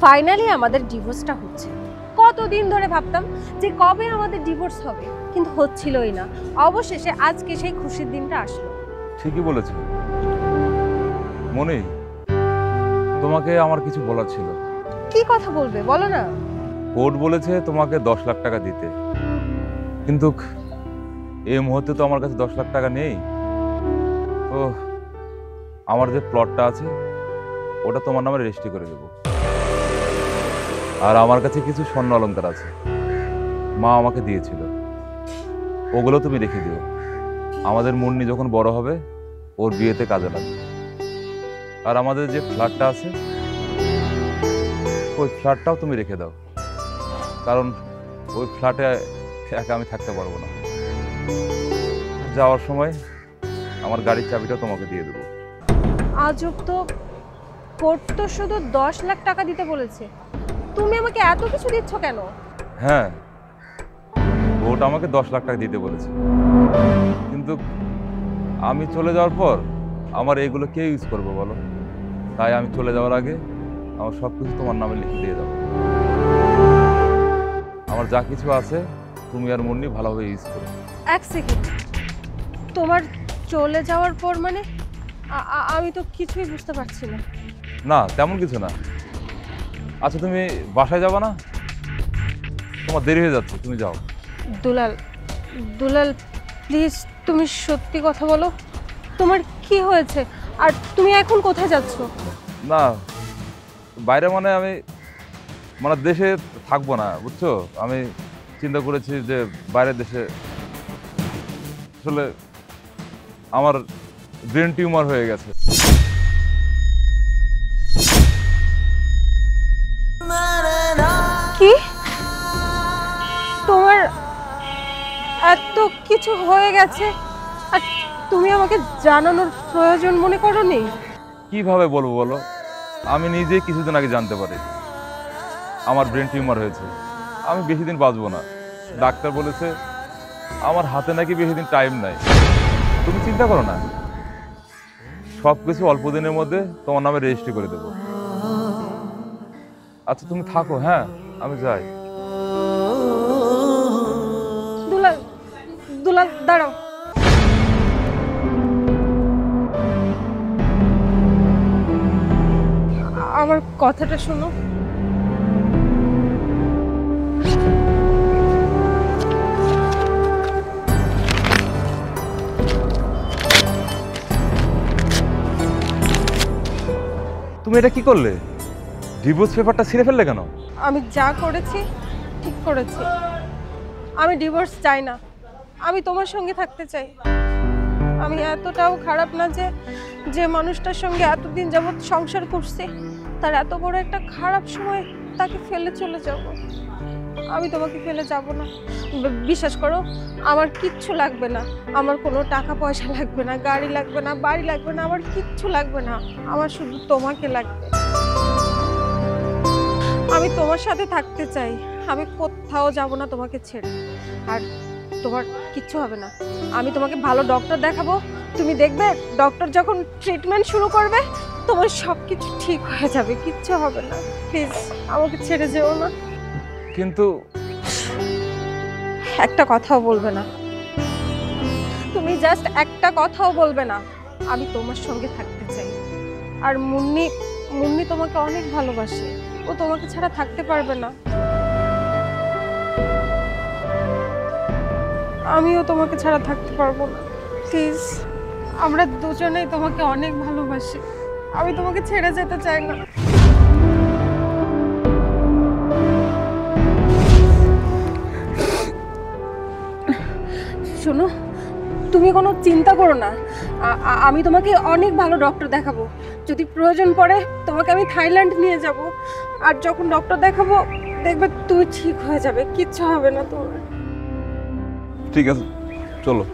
Finally আমাদের ডিভোর্সটা হচ্ছে। কতদিন ধরে ভাবতাম যে কবে আমাদের ডিভোর্স হবে, কিন্তু হচ্ছিলই না। অবশেষে আজকে সেই খুশির দিনটা আসলো। ঠিকই বলেছ মনি, তোমাকে আমার কিছু বলার ছিল। কি কথা বলবে বলো না। কোর্ট বলেছে তোমাকে 10 লাখ টাকা দিতে, কিন্তু এই মুহূর্তে তো আমার কাছে 10 লাখ টাকা নেই। তো আমার যে প্লটটা আছে ওটা তোমার নামে রেজিস্ট্রি করে দেবো। আর আমার কাছে কিছু স্বর্ণ অলংকার আছে, মা আমাকে দিয়েছিল, ওগুলো তুমি রেখে দিও। আমাদের মুন্নি যখন বড় হবে ওর বিয়েতে কাজে লাগবে। আর আমাদের যে ফ্ল্যাটটা আছে ওই ফ্ল্যাটটাও তুমি রেখে দাও, কারণ ওই ফ্ল্যাটে একা আমি থাকতে পারবো না। যাওয়ার সময় আমার গাড়ির চাবিটা তোমাকে দিয়ে দেবো। আজব তো, কোর্ট তো শুধু 10 লাখ টাকা দিতে বলেছে, তুমি আমাকে এত কিছু দিচ্ছ কেন? হ্যাঁ, কোর্ট আমাকে 10 লাখ টাকা দিতে বলেছে, কিন্তু আমি চলে যাওয়ার পর আমার এগুলো কে ইউজ করবো বলো? তাই আমি চলে যাওয়ার আগে আমার সব কিছু তোমার নামে লিখে দিয়ে যাবো। আমার যা কিছু আছে তুমি আর মুন্নি ভালোভাবে ইউজ করো। এক সেকেন্ড, তোমার চলে যাওয়ার পর মানে? আমি তো কিছুই বুঝতে পারছি না। না, তেমন কিছু না। আচ্ছা, তুমি বাসায় যাবা না? তোমার দেরি হয়ে যাচ্ছে, তুমি যাও। দুলাল, দুলাল প্লিজ তুমি সত্যি কথা বলো, তোমার কি হয়েছে? আর তুমি এখন কোথায় যাচ্ছ? না, বাইরে মানে আমি মানে দেশে থাকবো না, বুঝছো? আমি চিন্তা করেছি যে বাইরের দেশে, আসলে আমার ব্রেন টিউমার হয়ে গেছে। কি? তোমার এত কিছু হয়ে গেছে আর তুমি আমাকে জানানোর প্রয়োজন মনে করোনি? কিভাবে বলবো বলো? আমি নিজে কিছুদিন আগে জানতে পারি আমার ব্রেন টিউমার হয়েছে। আমি বেশি দিন বাঁচবো না, ডাক্তার বলেছে। আমার হাতে নাকি বেশি দিন টাইম নাই। তুমি চিন্তা করো না, সব কিছু অল্প দিনের মধ্যে তোমার নামে রেজিস্ট্রি করে দেবো। আচ্ছা তুমি থাকো, হ্যাঁ আমি যাই। দুলাল, দুলাল দাঁড়াও। আমার কথাটা শোনো। তুমি এটা কি করলে? ডিভোর্স পেপারটা ছিঁড়ে ফেললে কেন? আমি যা করেছি ঠিক করেছি। আমি ডিভোর্স চাই না, আমি তোমার সঙ্গে থাকতে চাই। আমি এতটাও খারাপ না যে যে মানুষটার সঙ্গে এতদিন যাবৎ সংসার করছি তার এত বড় একটা খারাপ সময় তাকে ফেলে চলে যাব। আমি তোমাকে ফেলে যাব না। বিশ্বাস করো, আমার কিচ্ছু লাগবে না। আমার কোনো টাকা পয়সা লাগবে না, গাড়ি লাগবে না, বাড়ি লাগবে না, আমার কিচ্ছু লাগবে না। আমার শুধু তোমাকে লাগবে। আমি তোমার সাথে থাকতে চাই। আমি কোথাও যাব না তোমাকে ছেড়ে। আর তোমার কিচ্ছু হবে না। আমি তোমাকে ভালো ডক্টর দেখাবো। তুমি দেখবে ডক্টর যখন ট্রিটমেন্ট শুরু করবে তোমার সব কিছু ঠিক হয়ে যাবে, কিচ্ছু হবে না। প্লিজ আমাকে ছেড়ে যেও না। কিন্তু একটা কথাও বলবে না, তুমি জাস্ট একটা কথাও বলবে না। আমি তোমার সঙ্গে থাকতে চাই। আর মুন্নি, মুন্নি তোমাকে অনেক ভালোবাসে, ও তোমাকে ছাড়া থাকতে পারবে না। আমিও তোমাকে ছাড়া থাকতে পারবো না। প্লিজ, আমরা দুজনেই তোমাকে অনেক ভালোবাসি। আমি তোমাকে ছেড়ে যেতে চাই না। শোনো, তুমি কোনো চিন্তা করো না। আমি তোমাকে অনেক ভালো ডক্টর দেখাবো। যদি প্রয়োজন পড়ে তোমাকে আমি থাইল্যান্ড নিয়ে যাব। আর যখন ডক্টর দেখাবো দেখবে তুমি ঠিক হয়ে যাবে, কিচ্ছু হবে না তোমার। ঠিক আছে, চলো।